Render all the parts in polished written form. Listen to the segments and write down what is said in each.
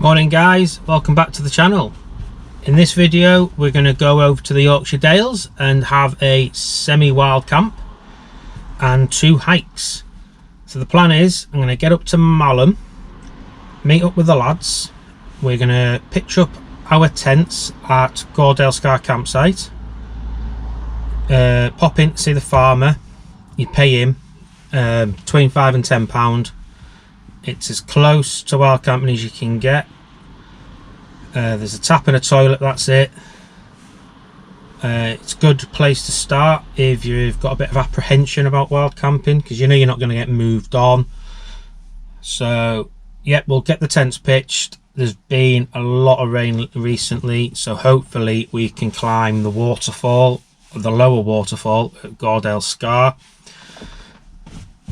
Morning guys, welcome back to the channel. In this video we're going to go over to the Yorkshire Dales and have a semi-wild camp and 2 hikes. So the plan is I'm going to get up to Malham, meet up with the lads. We're going to pitch up our tents at Gordale Scar campsite, pop in to see the farmer. You pay him between £5 and £10. It's as close to wild camping as you can get. There's a tap and a toilet, that's it. It's a good place to start if you've got a bit of apprehension about wild camping, because you know you're not going to get moved on. So yeah, we'll get the tents pitched. There's been a lot of rain recently, so hopefully we can climb the waterfall, the lower waterfall at Gordale Scar,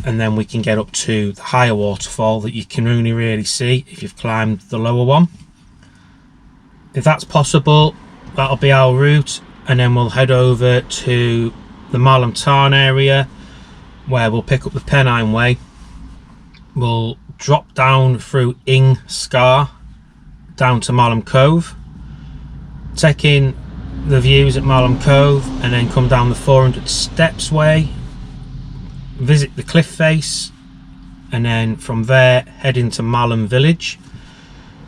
and then we can get up to the higher waterfall that you can only really see if you've climbed the lower one. If that's possible, that'll be our route, and then we'll head over to the Malham Tarn area where we'll pick up the Pennine way. We'll drop down through Pen-y-Ghent Scar down to Malham Cove, take in the views at Malham Cove, and then come down the 400 steps way, visit the cliff face, and then from there head into Malham village.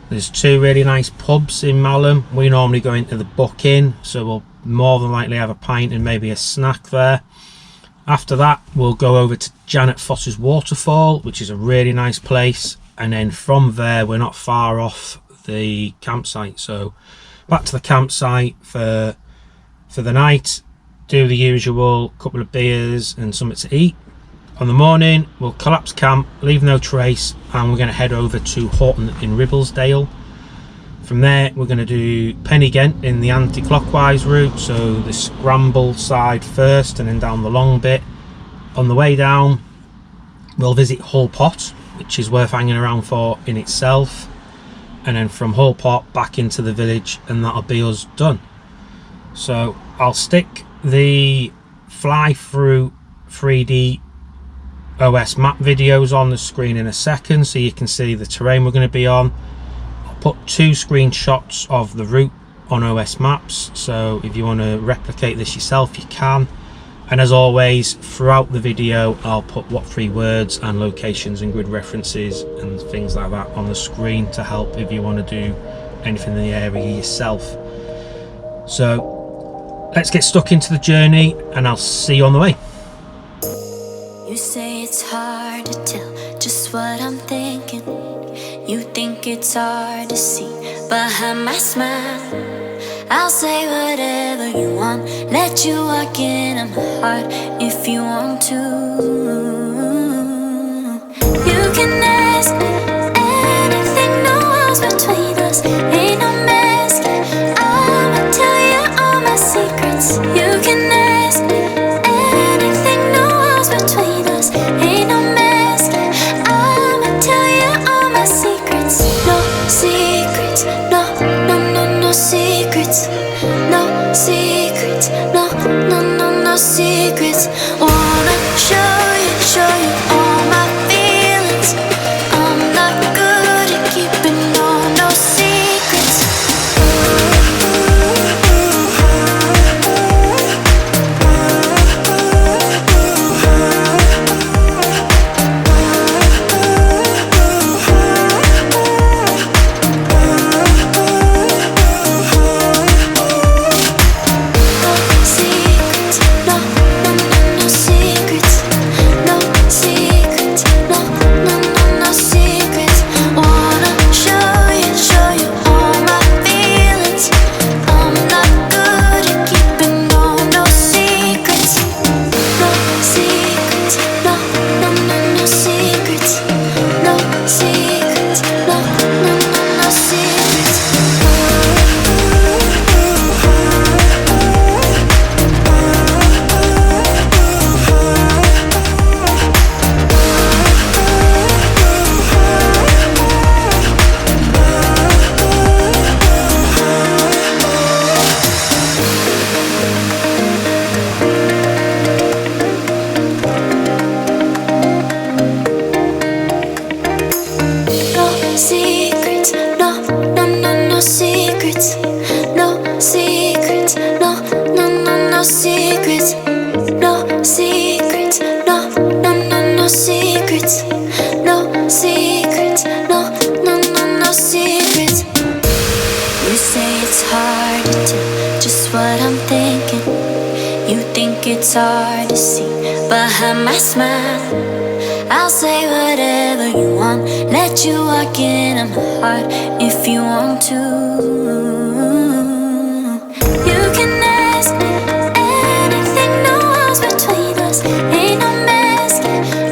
There's 2 really nice pubs in Malham. We normally go into the Buck Inn, so we'll more than likely have a pint and maybe a snack there. After that we'll go over to Foss Waterfall, which is a really nice place, and then from there we're not far off the campsite, so back to the campsite for the night, do the usual couple of beers and something to eat. On the morning we'll collapse camp, leave no trace, and we're going to head over to Horton in Ribblesdale. From there we're going to do Pen-y-Ghent in the anti-clockwise route, so the scramble side first and then down the long bit. On the way down we'll visit Hull Pot, which is worth hanging around for in itself, and then from Hull Pot back into the village, and that'll be us done. So I'll stick the fly through 3D OS map videos on the screen in a second so you can see the terrain we're going to be on. I'll put 2 screenshots of the route on OS maps, so if you want to replicate this yourself you can. And as always, throughout the video I'll put what 3 words and locations and grid references and things like that on the screen to help if you want to do anything in the area yourself. So let's get stuck into the journey and I'll see you on the way. You say it's hard to tell just what I'm thinking. You think it's hard to see behind my smile. I'll say whatever you want, let you walk into my heart if you want to. You can ask me anything, no walls between us, ain't no mask. I'ma tell you all my secrets. You can ask me anything, no walls between us, ain't no mask. I'ma tell you all my secrets. No secrets, no, no, no, no secrets. No secrets, no, no, no, no secrets. Wanna show you all my feelings. I'm not good at keeping no secrets. No secrets, no, no, no, no into just what I'm thinking. You think it's hard to see behind my smile. I'll say whatever you want, let you walk into my heart if you want to. You can ask me anything, no walls between us, ain't no mask.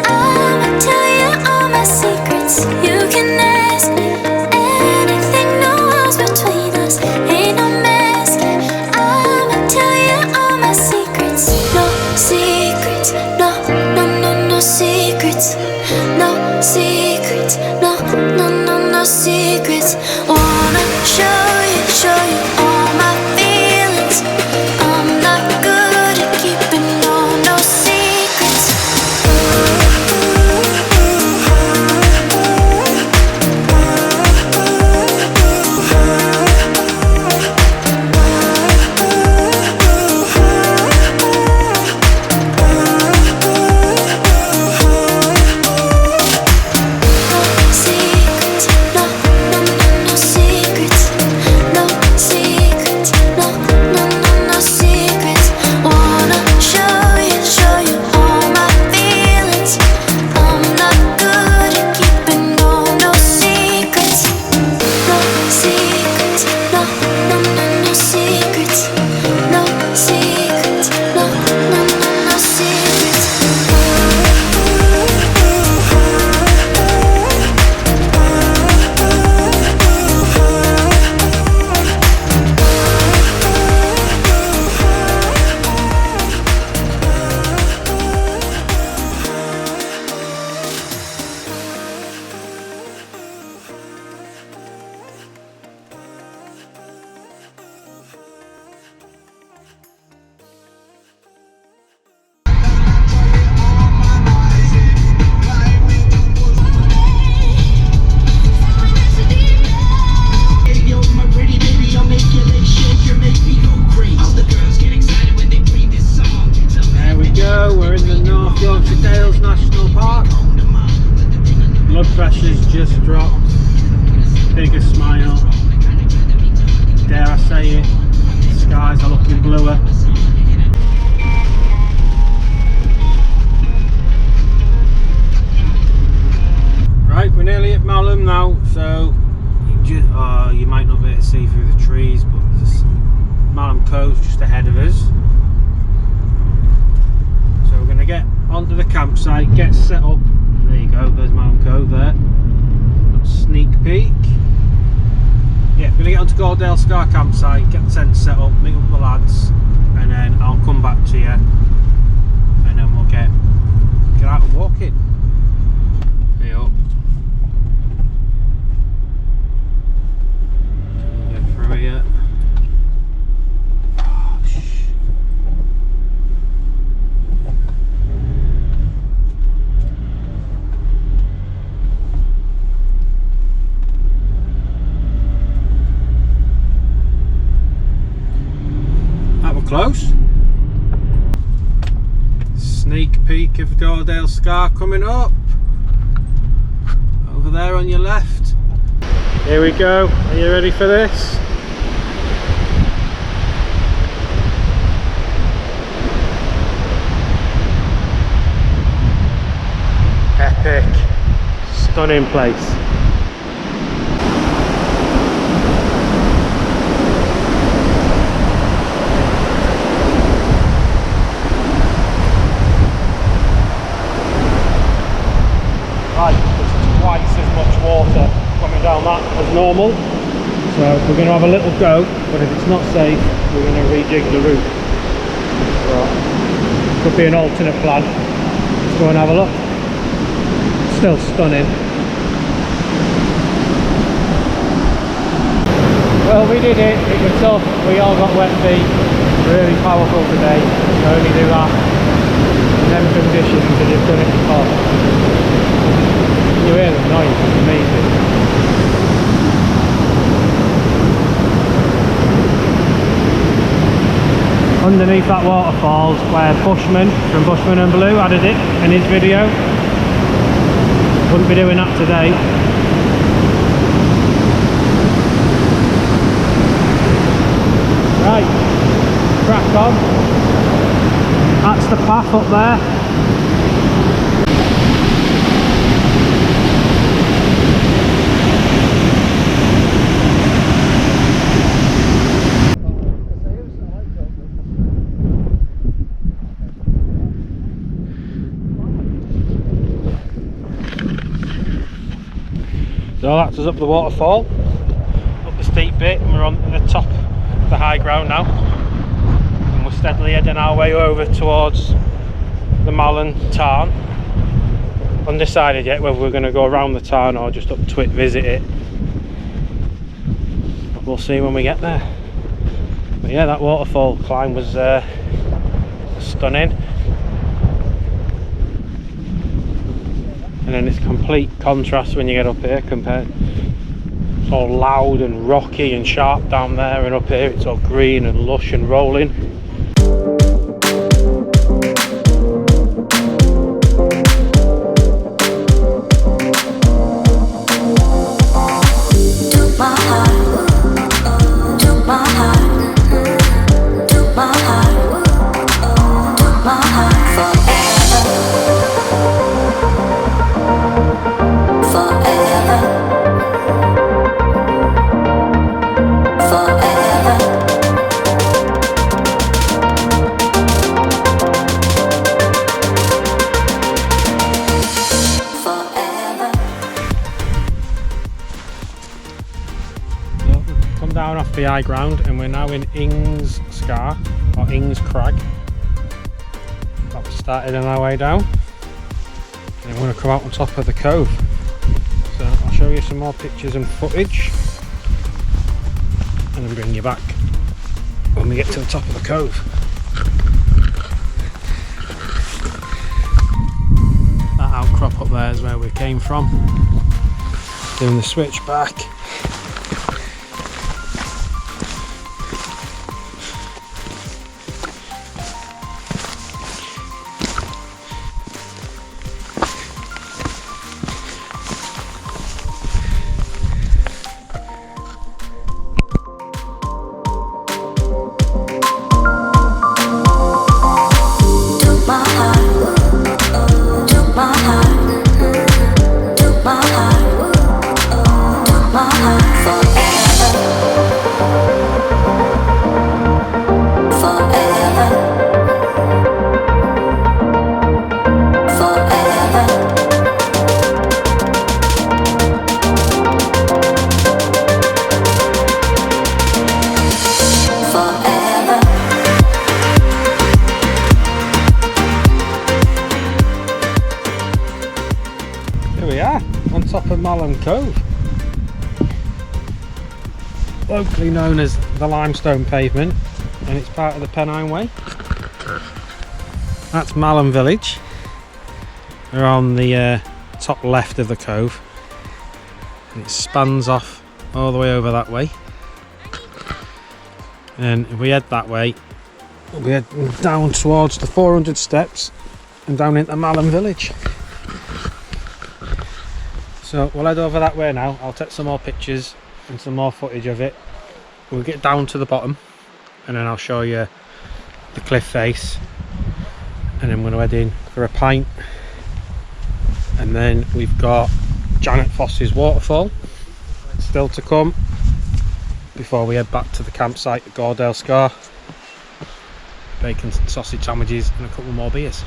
I'ma tell you all my secrets. You can ask me anything, no walls between us, ain't no mask. I'ma tell you all my secrets. No secrets, no, no, no, no secrets. No secrets, no, no, no, no secrets. Wanna show you all my feelings. I'm not good at keeping no secrets. We're in the Yorkshire Dales National Park. Blood pressure's just dropped. Bigger smile. Dare I say it? The skies are looking bluer. Right, we're nearly at Malham now, so you might not be able to see through the trees, but there's Malham Cove just ahead of us. So we're going to get onto the campsite, get set up. There you go, there's Malham Cove there. Sneak peek. Yeah, we're going to get onto Gordale Scar campsite, get the tent set up, meet up with the lads, and then I'll come back to you, and then we'll get out and walking. Be up. Get through here. Close. Sneak peek of Gordale Scar coming up. Over there on your left. Here we go. Are you ready for this? Epic. Stunning place. As normal, so we're going to have a little go, but if it's not safe we're going to rejig the route. Right. Could be an alternate plan. Let's go and have a look. Still stunning. Well, we did it. It was tough. We all got wet feet. Really powerful today. You only do that in them conditions and you've done it before. You hear the noise, it's amazing. Underneath that waterfall's where Bushman from Bushman and Blue added it in his video. Wouldn't be doing that today. gone. That's the path up there. So that's us up the waterfall, up the steep bit, and we're on the top of the high ground now. And we're steadily heading our way over towards the Malham tarn. Undecided yet whether we're going to go around the tarn or just up to it, visit it. But we'll see when we get there. But yeah, that waterfall climb was stunning. And then it's complete contrast when you get up here compared. It's all loud and rocky and sharp down there, and up here it's all green and lush and rolling. Down off the high ground, and we're now in Ings Scar, or Ings Crag. That was started on our way down, and we're going to come out on top of the cove. So I'll show you some more pictures and footage, and then bring you back when we get to the top of the cove. That outcrop up there is where we came from. Doing the switch back. Top of Malham Cove, locally known as the limestone pavement, and it's part of the Pennine way. That's Malham village. We're on the top left of the cove, and it spans off all the way over that way, and if we head that way we'll be heading down towards the 400 steps and down into Malham village. So we'll head over that way now. I'll take some more pictures and some more footage of it. We'll get down to the bottom, and then I'll show you the cliff face, and then we're going to head in for a pint, and then we've got Foss Waterfall still to come before we head back to the campsite at Gordale Scar. Bacon sausage sandwiches and a couple more beers.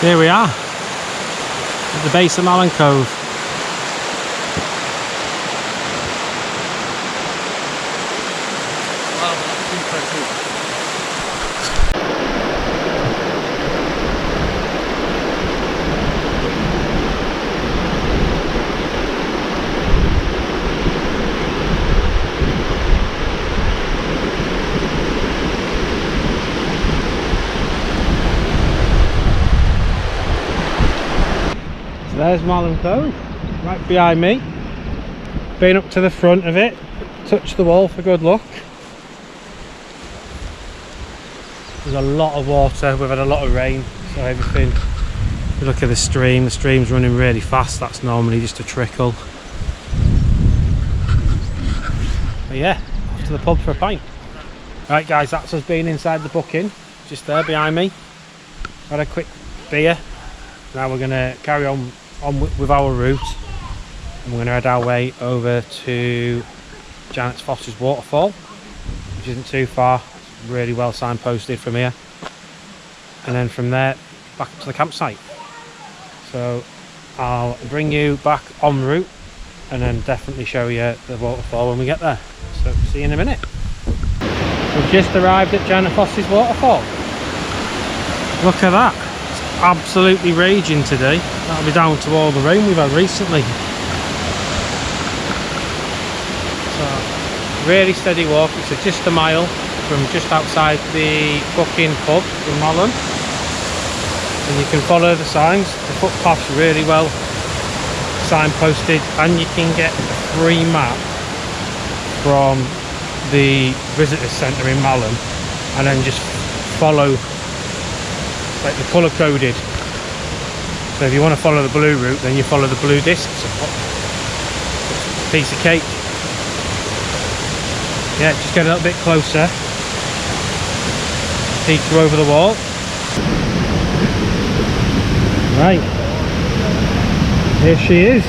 Here we are at the base of Malham Cove. Wow, that's impressive. There's Malham Cove, right behind me. Been up to the front of it, touch the wall for good luck. There's a lot of water, we've had a lot of rain, so everything, look at the stream's running really fast. That's normally just a trickle. But yeah, off to the pub for a pint. Right guys, that's us being inside the booking, just there behind me. Had a quick beer. Now we're going to carry on with our route, and we're going to head our way over to Janet's Foss Waterfall, which isn't too far. It's really well signposted from here, and then from there back to the campsite. So I'll bring you back en route and then definitely show you the waterfall when we get there. So see you in a minute. We've just arrived at Janet's Foss Waterfall. Look at that, it's absolutely raging today. That'll be down to all the rain we've had recently. So really steady walk. It's just a mile from just outside the booking pub in Malham, and you can follow the signs. The footpath's really well signposted, and you can get a free map from the visitors centre in Malham, and then just follow, like the colour coded. So if you want to follow the blue route, then you follow the blue disc. Piece of cake. Yeah, just get a little bit closer. Peek you over the wall. Right, here she is.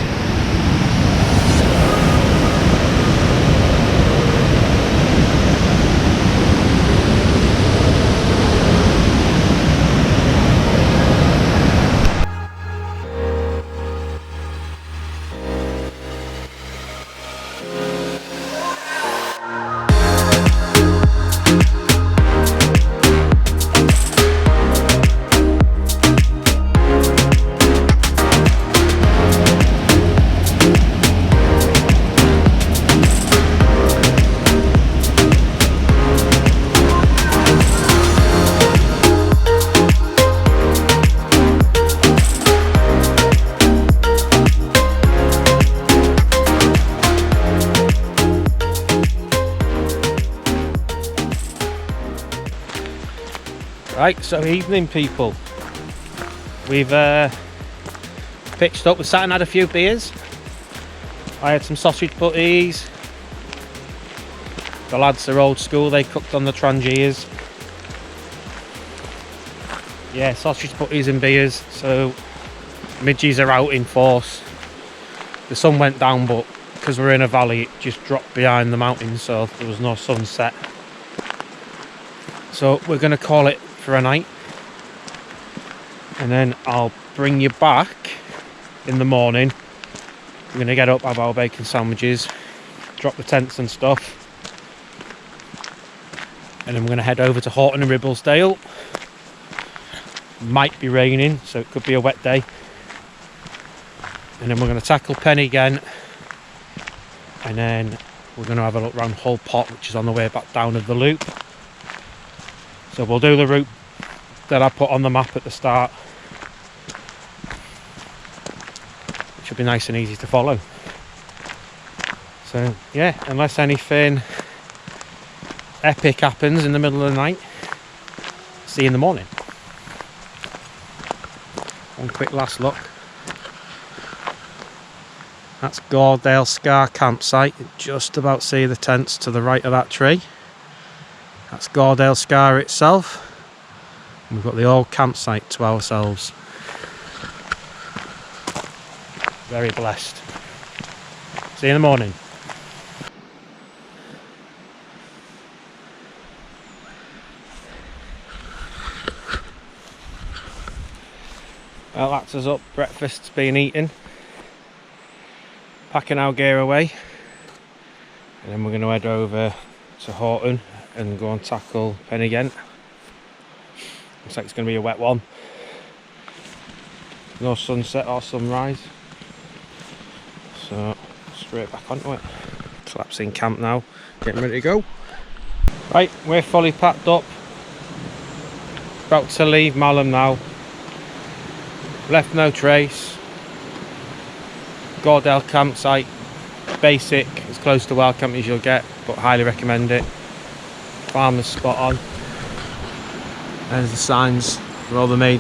Right, so evening people. We've pitched up, we sat and had a few beers. I had some sausage butties. The lads are old school, they cooked on the trangiers. Yeah, sausage butties and beers. So midges are out in force. The sun went down, but because we're in a valley, it just dropped behind the mountains, so there was no sunset. So we're going to call it for a night, and then I'll bring you back in the morning. We're going to get up, have our bacon sandwiches, drop the tents and stuff, and then we're going to head over to Horton and Ribblesdale. Might be raining, so it could be a wet day, and then we're going to tackle Pen-y-Ghent, and then we're going to have a look around Hull Pot, which is on the way back down of the loop. So we'll do the route that I put on the map at the start, which will be nice and easy to follow. So yeah, unless anything epic happens in the middle of the night, see you in the morning. One quick last look. That's Gordale Scar campsite. You just about see the tents to the right of that tree. That's Gordale Scar itself. And we've got the old campsite to ourselves. Very blessed. See you in the morning. Well, that's us up. Breakfast's been eaten. Packing our gear away. And then we're going to head over to Horton and go and tackle Pen-y-Ghent. Looks like it's going to be a wet one. No sunset or sunrise. So straight back onto it. Collapsing camp now. Getting ready to go. Right, we're fully packed up. About to leave Malham now. Left no trace. Gordale campsite. Basic, as close to wild camping as you'll get, but highly recommend it. Farmer's spot on. There's the signs for all the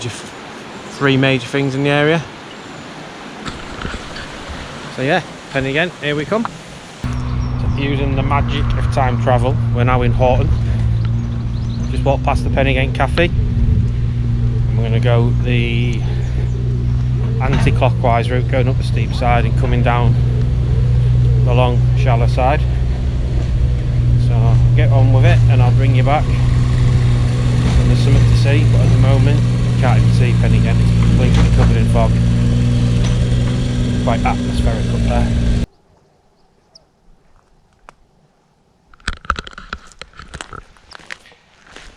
three major things in the area. So yeah, Pen-y-Ghent, here we come. So using the magic of time travel, we're now in Horton. Just walked past the Pen-y-Ghent cafe. And we're going to go the anti-clockwise route, going up the steep side and coming down the long shallow side. So I'll get on with it and I'll bring you back when there's something to see, but at the moment you can't even see Pen-y-Ghent, it's completely covered in fog. Quite atmospheric up there.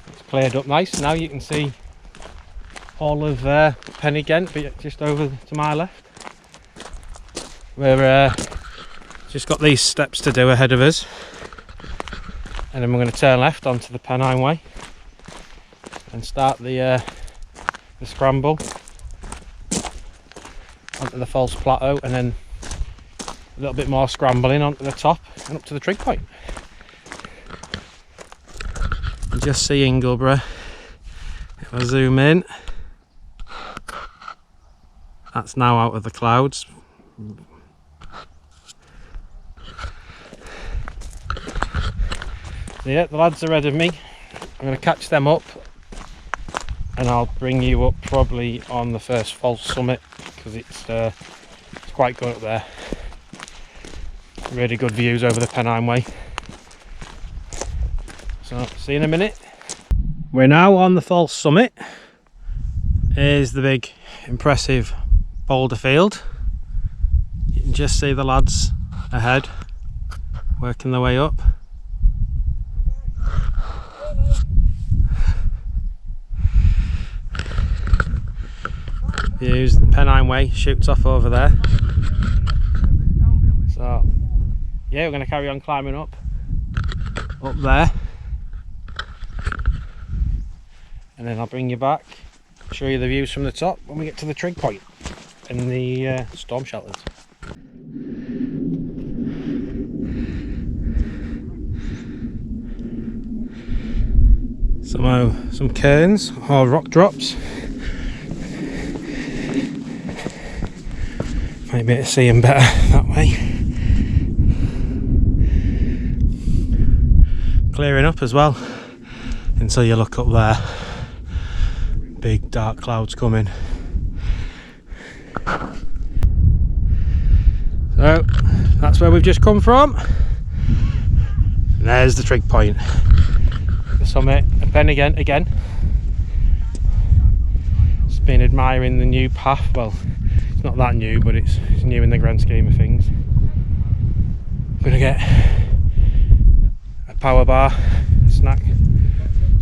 It's cleared up nice, now you can see all of Pen-y-Ghent, but just over to my left. We're just got these steps to do ahead of us, and then we're going to turn left onto the Pennine way and start the scramble onto the false plateau, and then a little bit more scrambling onto the top and up to the trig point. You just see Ingleborough. If I zoom in, that's now out of the clouds. So yeah, the lads are ahead of me. I'm going to catch them up and I'll bring you up probably on the first false summit, because it's quite good up there. Really good views over the Pennine way. So see you in a minute. We're now on the false summit. Here's the big impressive boulder field. You can just see the lads ahead working their way up. Views, the Pennine way shoots off over there. So yeah, we're going to carry on climbing up there, and then I'll bring you back, show you the views from the top when we get to the trig point and the storm shelters. Some cairns or rock drops. Might be able to see them better that way. Clearing up as well until you look up there. Big dark clouds coming. So that's where we've just come from. And there's the trig point. The summit of Pen-y-Ghent again. Just been admiring the new path. Well, it's not that new, but it's new in the grand scheme of things. I'm gonna get a power bar, a snack,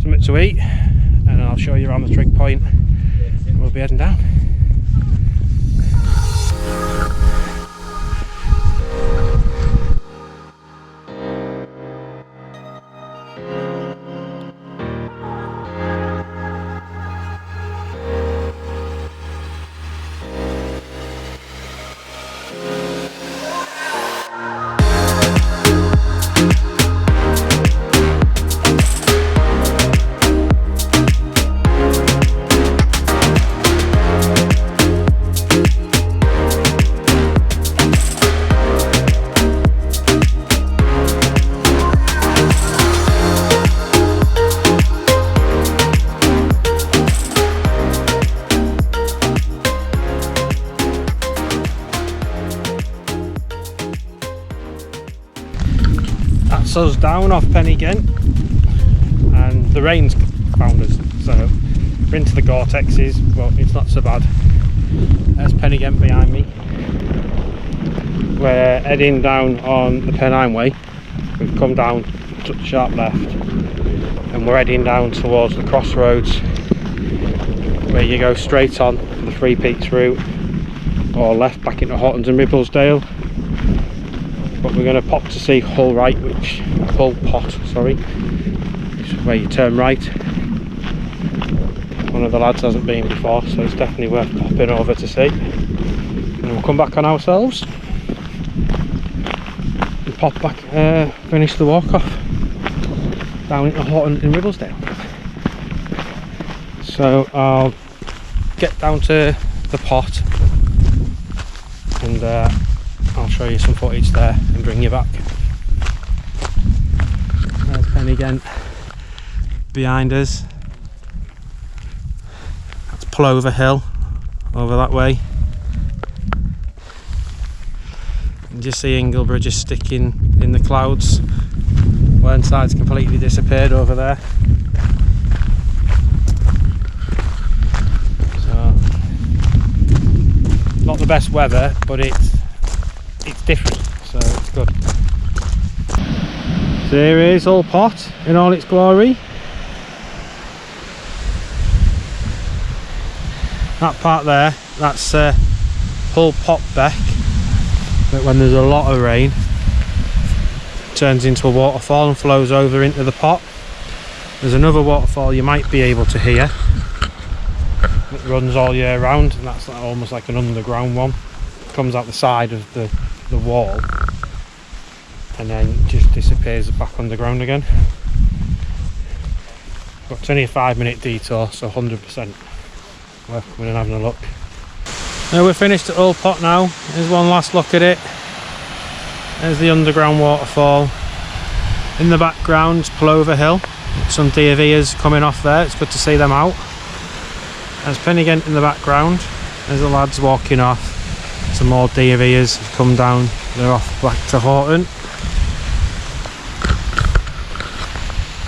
something to eat, and then I'll show you around the trig point and we'll be heading down. That's us down off Pen-y-Ghent, and the rain's found us, so we're into the Gore-Texes, but it's not so bad. There's Pen-y-Ghent behind me. We're heading down on the Pennine way. We've come down, took the sharp left, and we're heading down towards the crossroads where you go straight on for the Three Peaks route, or left back into Hortons and Ribblesdale. But we're going to pop to see Hull Pot, sorry, which is where you turn right. One of the lads hasn't been before, so it's definitely worth popping over to see. And we'll come back on ourselves and pop back, finish the walk off down into Horton and Ribblesdale. So I'll get down to the pot and I'll show you some footage there and bring you back. There's Pen-y-Ghent behind us. That's Plover Hill over that way. And just see Ingleborough just sticking in the clouds. One side's completely disappeared over there. So not the best weather, but it's different, so it's good. So here is Hull Pot in all its glory. That part there, that's Hull Pot Beck, but when there's a lot of rain it turns into a waterfall and flows over into the pot. There's another waterfall you might be able to hear. It runs all year round, and that's almost like an underground one. It comes out the side of the wall and then just disappears back underground again. But it's only a 5-minute detour, so 100% worth coming and having a look. Now we're finished at Hull Pot now. Here's one last look at it. There's the underground waterfall. In the background, Plover Hill. Some deer coming off there. It's good to see them out. There's Pen-y-Ghent in the background. There's the lads walking off. Some more deer have come down. They're off back to Horton.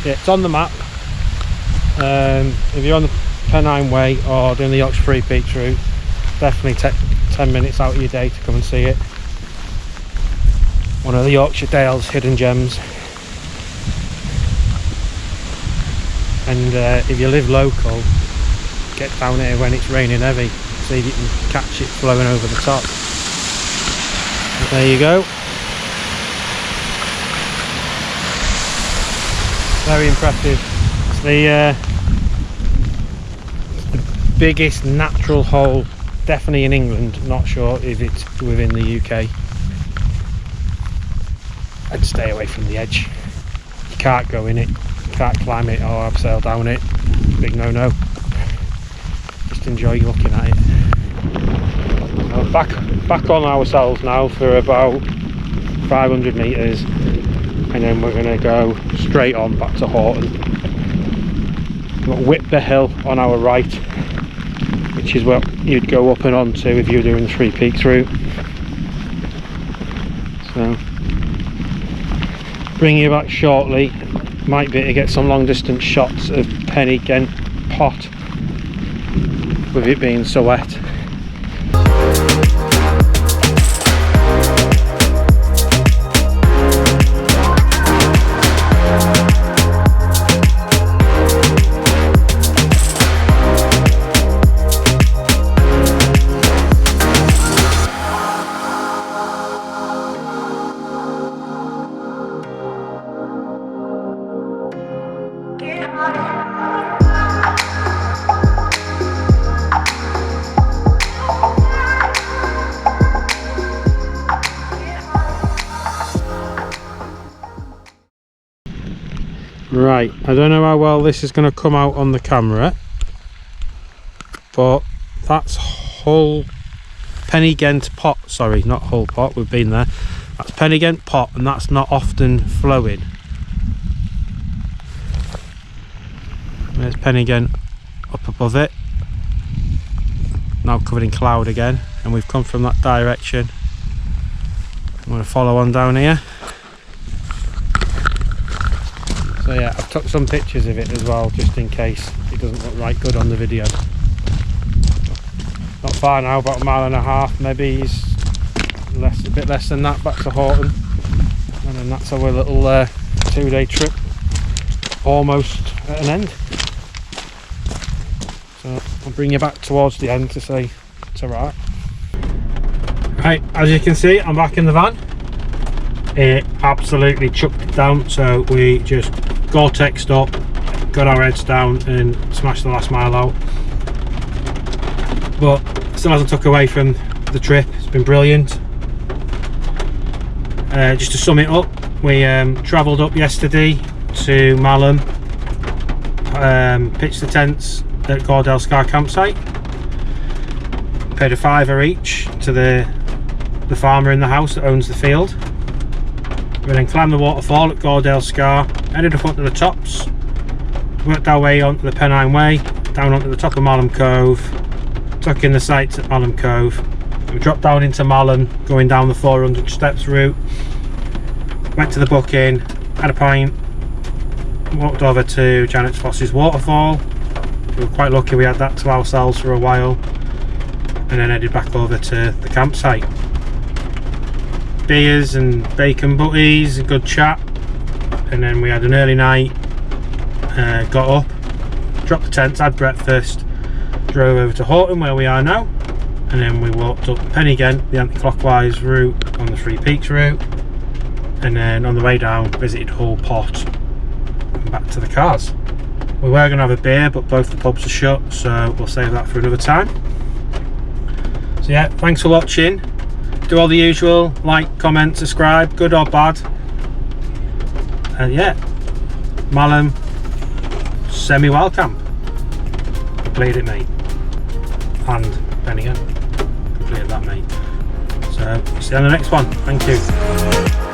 Yeah, it's on the map. If you're on the Pennine Way or doing the Yorkshire Free Peaks route, definitely take 10 minutes out of your day to come and see it. One of the Yorkshire Dales hidden gems. And if you live local, get down here when it's raining heavy, see if you can catch it flowing over the top. But there you go. Very impressive. It's the biggest natural hole, definitely in England. Not sure if it's within the UK. I'd stay away from the edge. You can't go in it, you can't climb it or abseil down it. Big no-no. Just enjoy looking at it. So back on ourselves now for about 500 metres, and then we're going to go straight on back to Horton. We've got Whitby Hill on our right, which is what you'd go up and onto if you were doing the Three Peaks route. So bring you back shortly. Might be to get some long distance shots of Pen-y-Ghent Pot with it being so wet. Right, I don't know how well this is going to come out on the camera, but that's Pen-y-Ghent Pot, sorry, not Hull Pot, we've been there. That's Pen-y-Ghent Pot, and that's not often flowing. There's Pen-y-Ghent up above it, now covered in cloud again, and we've come from that direction. I'm going to follow on down here. So yeah, I've took some pictures of it as well, just in case it doesn't look right good on the video. Not far now, about 1.5 miles, maybe a bit less than that, back to Horton. And then that's our little 2-day trip, almost at an end. So I'll bring you back towards the end to say it's alright. Right, as you can see, I'm back in the van. It absolutely chucked it down, so we just Gore-Texed up, got our heads down and smashed the last mile out. But still hasn't took away from the trip. It's been brilliant. Just to sum it up, we travelled up yesterday to Malham, pitched the tents at Gordale Scar campsite. Paid a £5 each to the farmer in the house that owns the field. We then climbed the waterfall at Gordale Scar, headed up onto the tops, worked our way onto the Pennine way, down onto the top of Malham Cove, took in the sights at Malham Cove. We dropped down into Malham, going down the 400 steps route, went to the booking, had a pint, walked over to Janet's Foss's Waterfall. We were quite lucky we had that to ourselves for a while, and then headed back over to the campsite. Beers and bacon butties, a good chat, and then we had an early night, got up, dropped the tents, had breakfast, drove over to Horton where we are now, and then we walked up Pen-y-Ghent, the anti-clockwise route on the Three Peaks route, and then on the way down visited Hull Pot and back to the cars. We were going to have a beer, but both the pubs are shut, so we'll save that for another time. So yeah, thanks for watching. Do all the usual, like, comment, subscribe, good or bad. And yeah, Malham semi-wild camp. Completed it, mate. And Pen-y-Ghent. Completed that, mate. So, see you on the next one. Thank you.